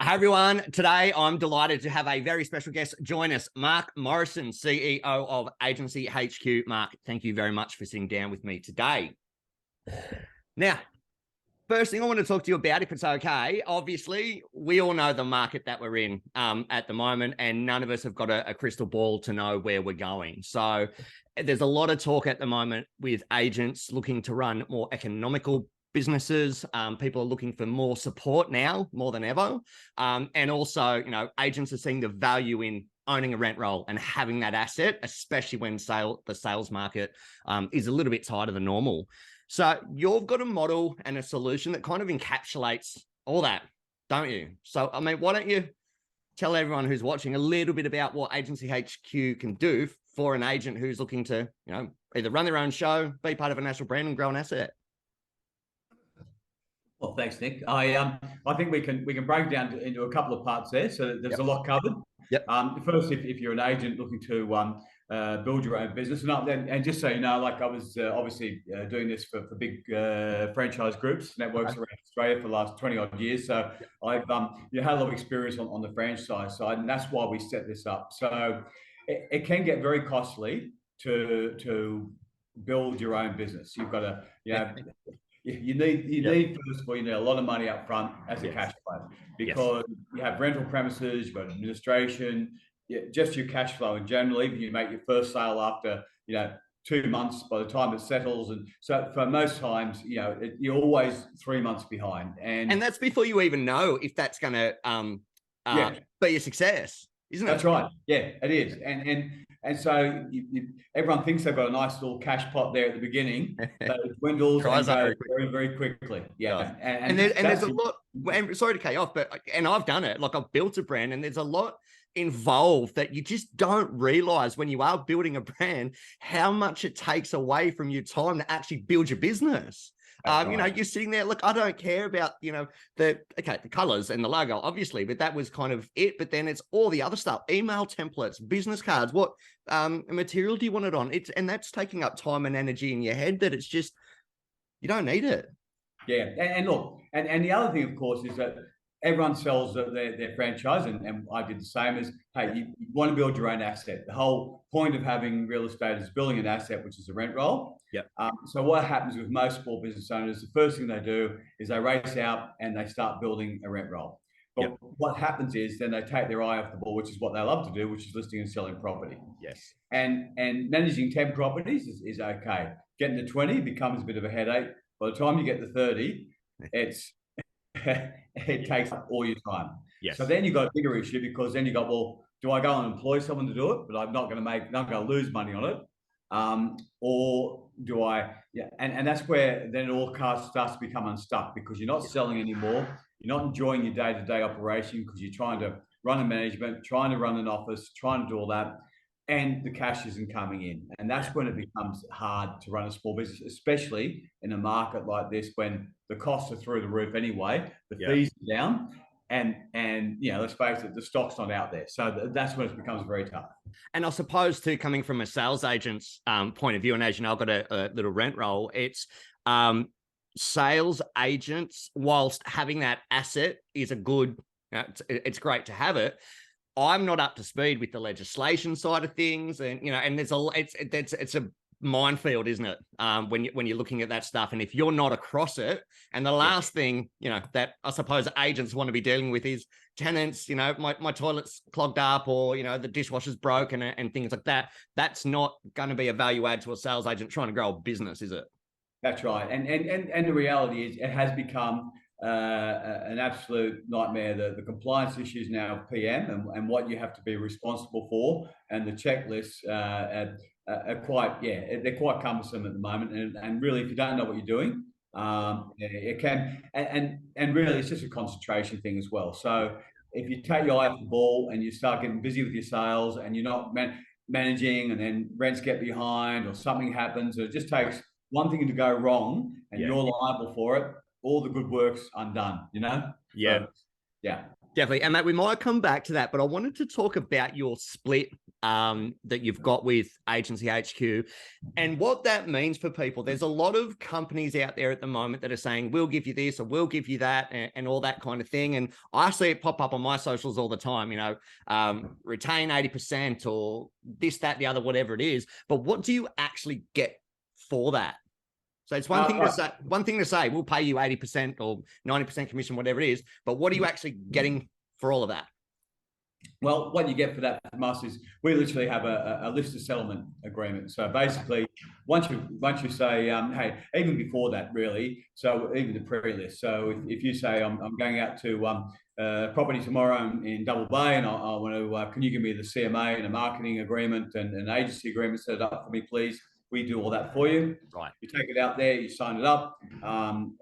Hi, everyone. Today, I'm delighted to have a very special guest join us, Mark Morrison, CEO of Agency HQ. Mark, thank you very much for sitting down with me today. Now, first thing I want to talk to you about, if it's okay, obviously, we all know the market that we're in at the moment, and none of us have got a crystal ball to know where we're going. So there's a lot of talk at the moment with agents looking to run more economical businesses. People are looking for more support now, more than ever. And also, agents are seeing the value in owning a rent roll and having that asset, especially when the sales market is a little bit tighter than normal. So you've got a model and a solution that kind of encapsulates all that, don't you? So, I mean, why don't you tell everyone who's watching a little bit about what Agency HQ can do for an agent who's looking to, either run their own show, be part of a national brand and grow an asset? Well, thanks, Nick. I think we can break it down into a couple of parts there. So there's a lot covered. Yep. First, if you're an agent looking to build your own business, and just so you know, like I was obviously doing this for big franchise groups, networks around Australia for the last 20 odd years. So I've had a lot of experience on the franchise side, and that's why we set this up. So it can get very costly to build your own business. You've got to, You need first of all, a lot of money up front as a cash flow, because you have rental premises, you've got administration, just your cash flow. And generally, you make your first sale after 2 months by the time it settles. And so for most times, you're always 3 months behind. And that's before you even know if that's going to be a success, isn't it? That's right. Yeah, it is. And so everyone thinks they've got a nice little cash pot there at the beginning, but it dwindles and goes very, very quickly. Yeah. And there's a lot, and sorry to cut you off, and I've done it, like I've built a brand, and there's a lot involved that you just don't realize when you are building a brand, how much it takes away from your time to actually build your business. You're sitting there, look, I don't care about, the colors and the logo, obviously, but that was kind of it. But then it's all the other stuff, email templates, business cards, what material do you want it on? And that's taking up time and energy in your head that it's just, you don't need it. Yeah. And look, and the other thing, of course, is that everyone sells their franchise, and I did the same. As, hey, you want to build your own asset. The whole point of having real estate is building an asset, which is a rent roll. Yep. So what happens with most small business owners, the first thing they do is they race out and they start building a rent roll. But what happens is then they take their eye off the ball, which is what they love to do, which is listing and selling property. Yes. And managing 10 properties is okay. Getting to 20 becomes a bit of a headache. By the time you get to 30, it takes up all your time. Yes. So then you've got a bigger issue, because then you got, well, do I go and employ someone to do it, but I'm not going to lose money on it? Or do I, and that's where then it all starts to become unstuck, because you're not selling anymore. You're not enjoying your day-to-day operation because you're trying to run a management, trying to run an office, trying to do all that, and the cash isn't coming in. And that's when it becomes hard to run a small business, especially in a market like this, when the costs are through the roof anyway, the fees are down, and let's face it, the stock's not out there. So that's when it becomes very tough. And I suppose too, coming from a sales agent's point of view, and as you know, I've got a little rent roll, it's sales agents, whilst having that asset is a good, it's great to have it. I'm not up to speed with the legislation side of things, and and there's it's a minefield, isn't it? When you're looking at that stuff, and if you're not across it, and the last thing that I suppose agents want to be dealing with is tenants. My toilet's clogged up, or the dishwasher's broken, and things like that. That's not going to be a value add to a sales agent trying to grow a business, is it? That's right, and the reality is it has become an absolute nightmare. The compliance issues now of PM and what you have to be responsible for, and the checklists are quite they're quite cumbersome at the moment. And really, if you don't know what you're doing, it can, and really it's just a concentration thing as well. So if you take your eye off the ball and you start getting busy with your sales, and you're not managing, and then rents get behind or something happens, or it just takes one thing to go wrong and you're liable for it, all the good work's undone, Yeah. So, yeah. Definitely. And mate, we might come back to that, but I wanted to talk about your split that you've got with Agency HQ. And what that means for people, there's a lot of companies out there at the moment that are saying, we'll give you this or we'll give you that, and all that kind of thing. And I see it pop up on my socials all the time, retain 80% or this, that, the other, whatever it is. But what do you actually get for that? So it's one thing to say, we'll pay you 80% or 90% commission, whatever it is, but what are you actually getting for all of that? Well, what you get for that from us is we literally have a list of settlement agreement. So basically, once you say, hey, even before that, really, so even the pre-list. So if you say, I'm going out to property tomorrow in Double Bay, and I want to, can you give me the CMA and a marketing agreement and an agency agreement set up for me, please? We do all that for you. Right. You take it out there, you sign it up, and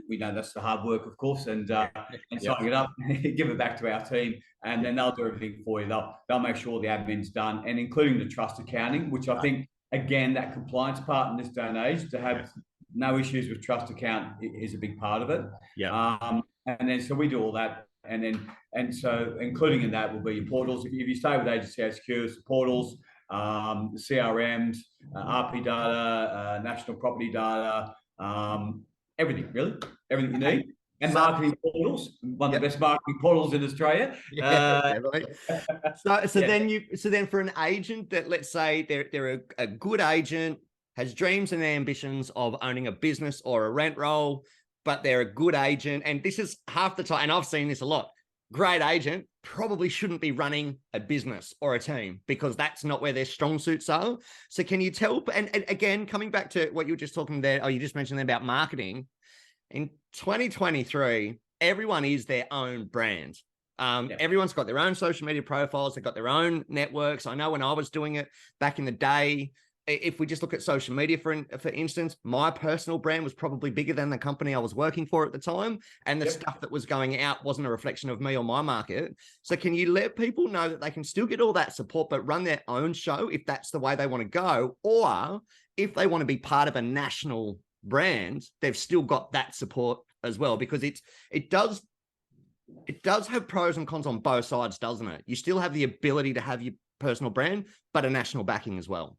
we know that's the hard work, of course, and signing it up, give it back to our team, and then they'll do everything for you. They'll make sure the admin's done, and including the trust accounting, which I think, again, that compliance part in this day and age, to have no issues with trust account is a big part of it. Yeah. And then so we do all that. And so including in that will be your portals. If you stay with Agency HQ, it's the portals, CRMs, RP data, national property data, everything you need. And marketing portals, one of the best marketing portals in Australia. So then for an agent that, let's say they're a good agent, has dreams and ambitions of owning a business or a rent roll, but they're a good agent, and this is half the time, and I've seen this a lot, great agent probably shouldn't be running a business or a team because that's not where their strong suits are. So can you tell, and again, coming back to what you were just talking there, or you just mentioned about marketing, in 2023, everyone is their own brand. Everyone's got their own social media profiles. They've got their own networks. I know when I was doing it back in the day, if we just look at social media, for instance, my personal brand was probably bigger than the company I was working for at the time. And the stuff that was going out wasn't a reflection of me or my market. So can you let people know that they can still get all that support, but run their own show if that's the way they want to go? Or if they want to be part of a national brand, they've still got that support as well, because it does have pros and cons on both sides, doesn't it? You still have the ability to have your personal brand, but a national backing as well.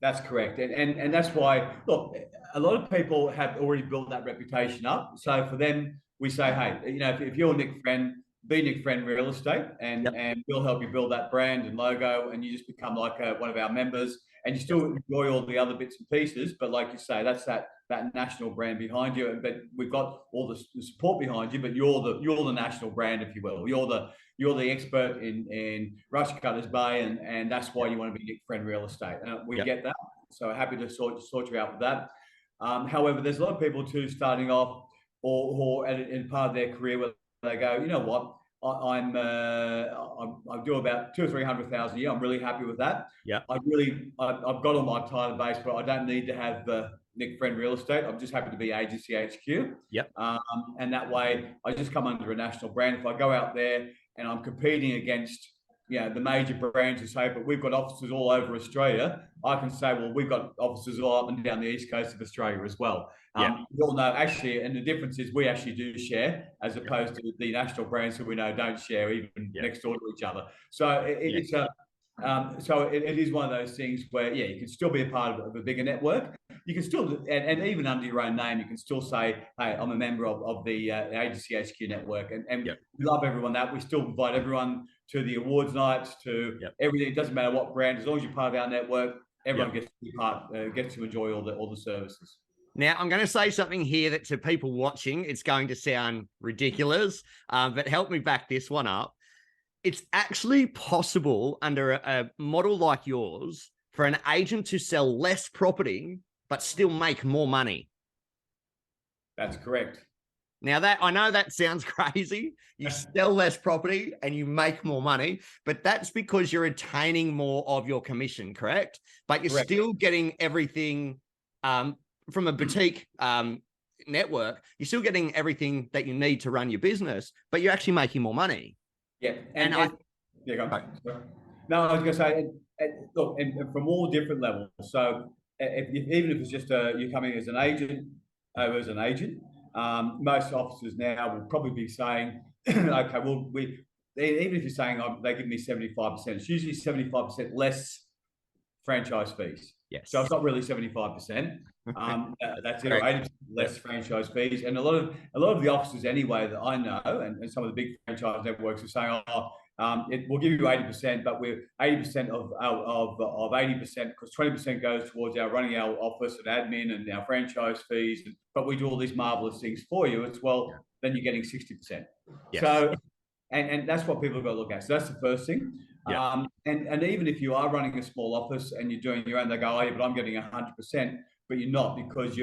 That's correct. And that's why, look, a lot of people have already built that reputation up. So for them, we say, hey, if you're Nic Fren, be Nic Fren Real Estate, and we'll help you build that brand and logo, and you just become like one of our members, and you still enjoy all the other bits and pieces. But like you say, that's that national brand behind you. But we've got all the support behind you, but you're the national brand, if you will. You're the expert in Rushcutters Bay, and that's why you want to be Nic Fren Real Estate. We get that. So happy to sort you out with that. However, there's a lot of people too starting off or in part of their career where they go, you know what, I do about 200,000 or 300,000 a year. I'm really happy with that. Yeah. I've got all my title base, but I don't need to have the Nic Fren Real Estate. I'm just happy to be Agency HQ. Yep. And that way, I just come under a national brand. If I go out there and I'm competing against the major brands who say, but we've got offices all over Australia, I can say, well, we've got offices all up and down the east coast of Australia as well. We all know, actually, and the difference is we actually do share, as opposed to the national brands who we know don't share even next door to each other. So it is one of those things where, you can still be a part of a bigger network. You can still, and even under your own name, you can still say, hey, I'm a member of the Agency HQ network. And we love everyone that. We still invite everyone to the awards nights, to everything. It doesn't matter what brand, as long as you're part of our network, everyone gets to be gets to enjoy all the services. Now, I'm going to say something here that to people watching, it's going to sound ridiculous, but help me back this one up. It's actually possible under a model like yours for an agent to sell less property, but still make more money. That's correct. Now, that I know that sounds crazy. You sell less property and you make more money, but that's because you're retaining more of your commission, correct? But you're still getting everything from a boutique network. You're still getting everything that you need to run your business, but you're actually making more money. Yeah. Go on. No, I was going to say, look, and from all different levels. So even if it's just you're coming as an agent, most officers now will probably be saying, okay, well, even if you're saying they give me 75%, it's usually 75% less franchise fees. Yes. So it's not really 75%. That's it, or 80% less franchise fees. And a lot of the offices anyway that I know, and some of the big franchise networks are saying, we'll give you 80%, but we're 80% of 80%, because 20% goes towards running our office and admin and our franchise fees. But we do all these marvelous things for you as well. Yeah. Then you're getting 60%. Yes. So, and that's what people have got to look at. So that's the first thing. Yeah. And even if you are running a small office and you're doing your own, they go, oh, yeah, but I'm getting 100%, but you're not, because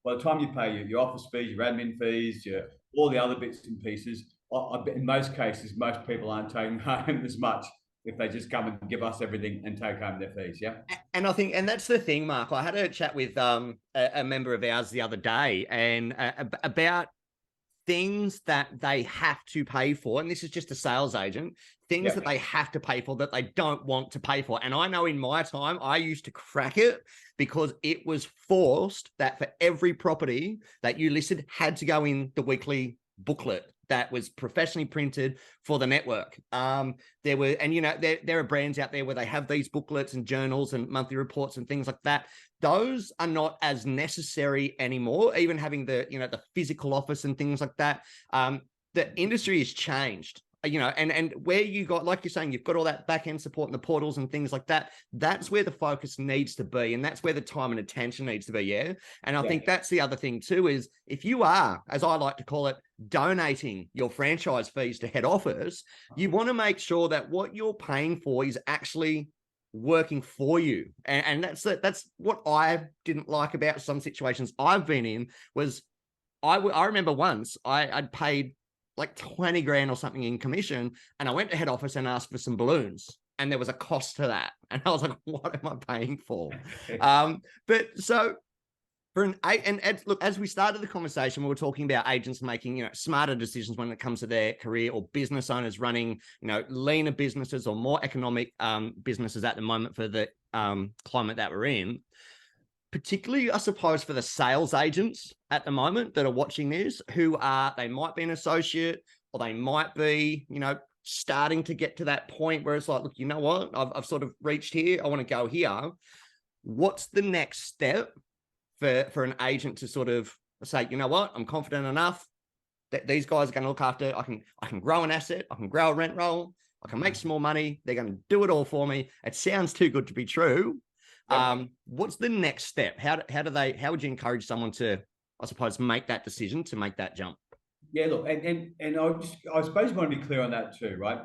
by the time you pay your office fees, your admin fees, all the other bits and pieces, in most cases, most people aren't taking home as much if they just come and give us everything and take home their fees. Yeah. And I think, and that's the thing, Mark, I had a chat with a member of ours the other day, and about things that they have to pay for, and this is just a sales agent, things that they have to pay for that they don't want to pay for. And I know in my time, I used to crack it because it was forced that for every property that you listed had to go in the weekly booklet that was professionally printed for the network. There were, and there are brands out there where they have these booklets and journals and monthly reports and things like that. Those are not as necessary anymore. Even having the physical office and things like that. The industry has changed. And where you got, like you're saying, you've got all that back end support and the portals and things like that. That's where the focus needs to be. And that's where the time and attention needs to be. Yeah. And I think that's the other thing too, is if you are, as I like to call it, donating your franchise fees to head office, you want to make sure that what you're paying for is actually working for you. And that's what I didn't like about some situations I've been in. Was I remember once I'd paid like 20 grand or something in commission, and I went to head office and asked for some balloons, and there was a cost to that. And I was like, what am I paying for? But so for look, as we started the conversation, we were talking about agents making, smarter decisions when it comes to their career, or business owners running, leaner businesses or more economic businesses at the moment for the climate that we're in. Particularly, I suppose, for the sales agents at the moment that are watching this, they might be an associate, or they might be, starting to get to that point where it's like, look, you know what, I've sort of reached here, I want to go here. What's the next step for an agent to sort of say, you know what, I'm confident enough that these guys are going to look after, I can grow an asset, I can grow a rent roll, I can make some more money, they're going to do it all for me. It sounds too good to be true. What's the next step? How would you encourage someone to, I suppose, make that decision, to make that jump? Yeah, look, and I suppose you want to be clear on that too, right?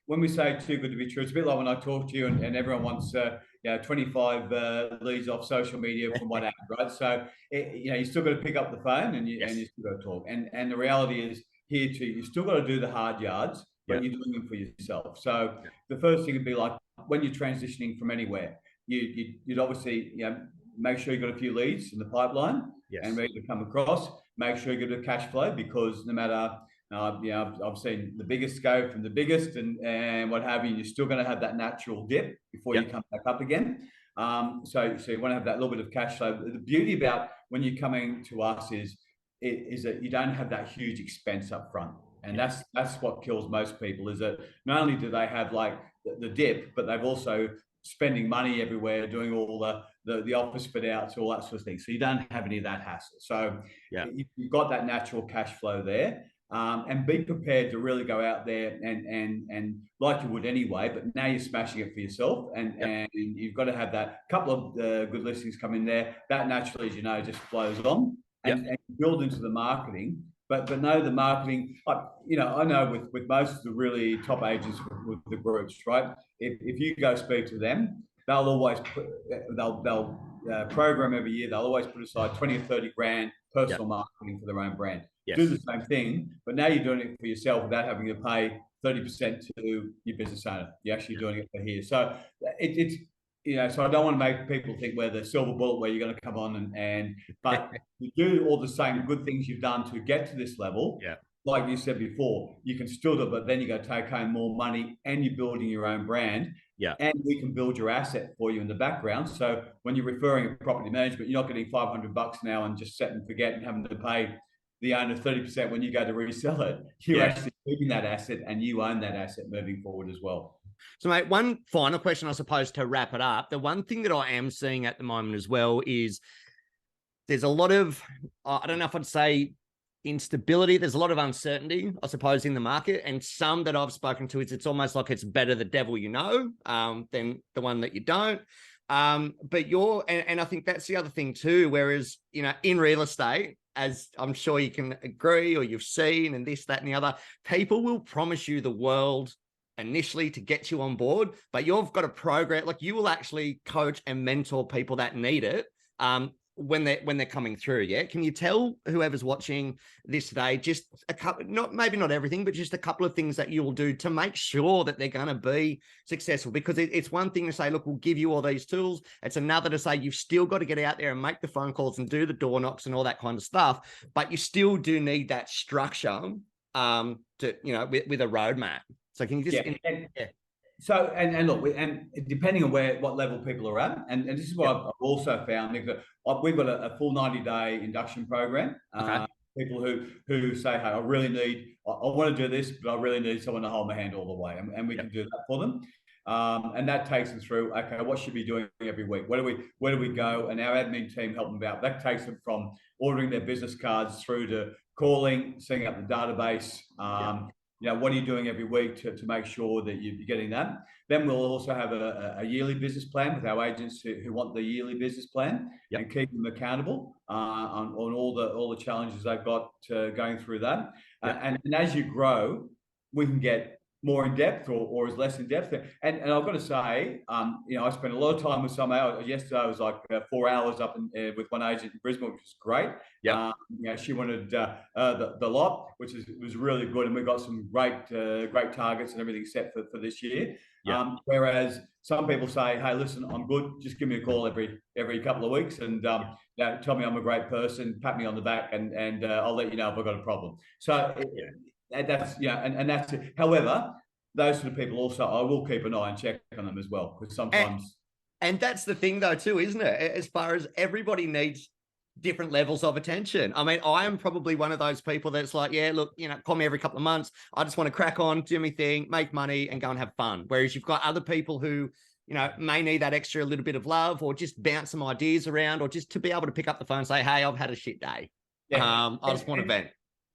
When we say too good to be true, it's a bit like when I talk to you and everyone wants 25 leads off social media from one app, right? So you still got to pick up the phone and you still got to talk. And the reality is here too, you still got to do the hard yards, but you're doing them for yourself. So the first thing would be like when you're transitioning from anywhere, you'd obviously make sure you've got a few leads in the pipeline and ready to come across. Make sure you get a cash flow, because no matter I've seen the biggest go from the biggest and what have you, you're still going to have that natural dip before you come back up again. So you want to have that little bit of cash flow. The beauty about when you're coming to us is that you don't have that huge expense up front. And that's what kills most people, is that not only do they have like the dip, but they've also spending money everywhere, doing all the office fit outs, all that sort of thing. So you don't have any of that hassle. So you've got that natural cash flow there, and be prepared to really go out there and like you would anyway, but now you're smashing it for yourself, and you've got to have that couple of good listings come in there. That naturally, as you know, just flows on and build into the marketing. But know the marketing, I know with most of the really top agents with the groups, right? If you go speak to them, they'll always they'll program every year. They'll always put aside 20 or 30 grand personal marketing for their own brand. Do the same thing, but now you're doing it for yourself without having to pay 30% to your business owner. You're actually doing it for here. So it's so I don't want to make people think we're the silver bullet where you're going to come on but you do all the same good things you've done to get to this level. Yeah. Like you said before, you can still do it, but then you got to take home more money, and you're building your own brand. Yeah. And we can build your asset for you in the background. So when you're referring to property management, you're not getting $500 now and just set and forget and having to pay the owner 30% when you go to resell it. You're actually keeping that asset and you own that asset moving forward as well. So, mate, one final question, I suppose, to wrap it up. The one thing that I am seeing at the moment as well is there's a lot of, I don't know if I'd say instability. There's a lot of uncertainty, I suppose, in the market. And some that I've spoken to, it's almost like it's better the devil you know than the one that you don't. But and I think that's the other thing too, whereas, you know, in real estate, as I'm sure you can agree or you've seen and this, that, and the other, people will promise you the world initially to get you on board, but you've got a program, like you will actually coach and mentor people that need it when they're coming through. Yeah. Can you tell whoever's watching this today, just a couple, maybe not everything, but just a couple of things that you will do to make sure that they're going to be successful? Because it's one thing to say, look, we'll give you all these tools. It's another to say, you've still got to get out there and make the phone calls and do the door knocks and all that kind of stuff. But you still do need that structure to, you know, with a roadmap. So can you just, So, and look, and depending on what level people are at, and this is what I've also found, we've got a full 90-day induction program. Okay. People who say, hey, I really need, I want to do this, but I really need someone to hold my hand all the way. And we can do that for them. And that takes them through, okay, what should we be doing every week? Where do we go? And our admin team help them out. That takes them from ordering their business cards through to calling, setting up the database, you know, what are you doing every week to make sure that you're getting that? Then we'll also have a yearly business plan with our agents who want the yearly business plan and keep them accountable on all the challenges they've got going through that. And as you grow, we can get more in depth or is less in depth. And I've got to say, you know, I spent a lot of time with some hours. Yesterday I was like 4 hours up with one agent in Brisbane, which was great. You know, she wanted the lot, which was really good, and we got some great targets and everything set for this year. Whereas some people say, hey, listen, I'm good. Just give me a call every couple of weeks and you know, tell me I'm a great person, pat me on the back, and I'll let you know if I've got a problem. So that's and that's it. However, those sort of people also, I will keep an eye and check on them as well, because sometimes. And that's the thing though too, isn't it? As far as everybody needs different levels of attention. I mean, I am probably one of those people that's like, yeah, look, you know, call me every couple of months. I just want to crack on, do my thing, make money and go and have fun. Whereas you've got other people who, you know, may need that extra little bit of love or just bounce some ideas around or just to be able to pick up the phone and say, hey, I've had a shit day. I just want to vent.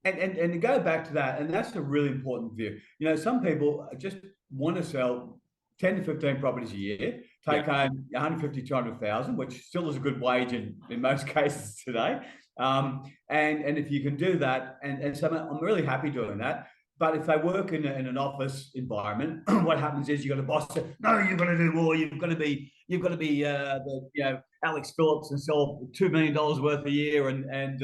And to go back to that, and that's a really important view. You know, some people just want to sell 10 to 15 properties a year, take home 150, 200,000, which still is a good wage in most cases today. And if you can do that, and so I'm really happy doing that. But if they work in an office environment, what happens is you got a boss say, no, you've got to do more. You've got to be Alex Phillips and sell $2 million worth a year, and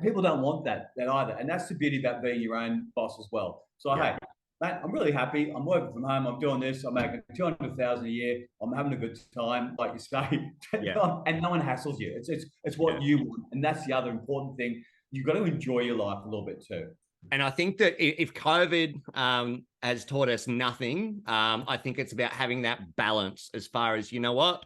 people don't want that either. And that's the beauty about being your own boss as well. So hey, mate, I'm really happy. I'm working from home. I'm doing this. I'm making 200,000 a year. I'm having a good time, like you say, and no one hassles you. It's what you want, and that's the other important thing. You've got to enjoy your life a little bit too. And I think that if COVID has taught us nothing, I think it's about having that balance as far as, you know what,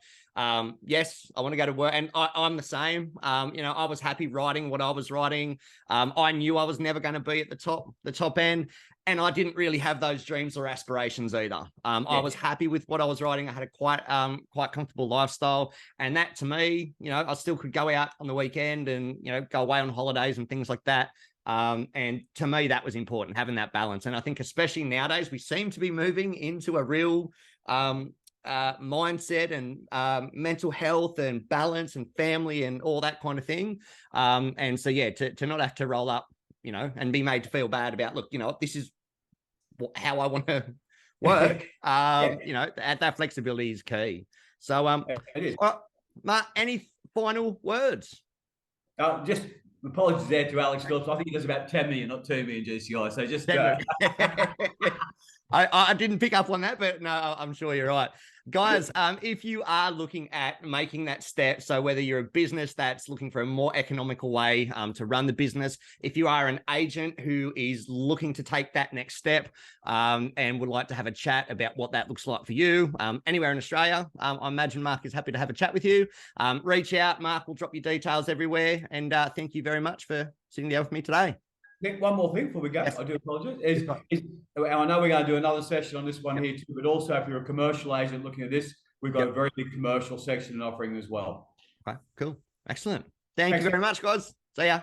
yes, I want to go to work, and I'm the same. You know, I was happy writing what I was writing. I knew I was never going to be at the top end, and I didn't really have those dreams or aspirations either. I was happy with what I was writing. I had a quite comfortable lifestyle, and that to me, you know, I still could go out on the weekend and, you know, go away on holidays and things like that. And to me, that was important, having that balance. And I think especially nowadays, we seem to be moving into a real mindset and mental health and balance and family and all that kind of thing. And so, yeah, to not have to roll up, you know, and be made to feel bad about, look, you know, this is how I want to work. You know, that flexibility is key. So, it is. Mark, any final words? Just apologies there to Alex Phillips. I think he does about 10 million, not 2 million GCI. So just I didn't pick up on that, but no, I'm sure you're right. Guys, if you are looking at making that step, so whether you're a business that's looking for a more economical way to run the business, if you are an agent who is looking to take that next step and would like to have a chat about what that looks like for you, anywhere in Australia, I imagine Mark is happy to have a chat with you. Reach out. Mark will drop your details everywhere. And thank you very much for sitting down with me today. Nick, one more thing before we go, Yes. I do apologize. I know we're going to do another session on this one here too, but also if you're a commercial agent looking at this, we've got a very big commercial section and offering as well. Okay, cool. Excellent. Thank you very much, guys. See ya.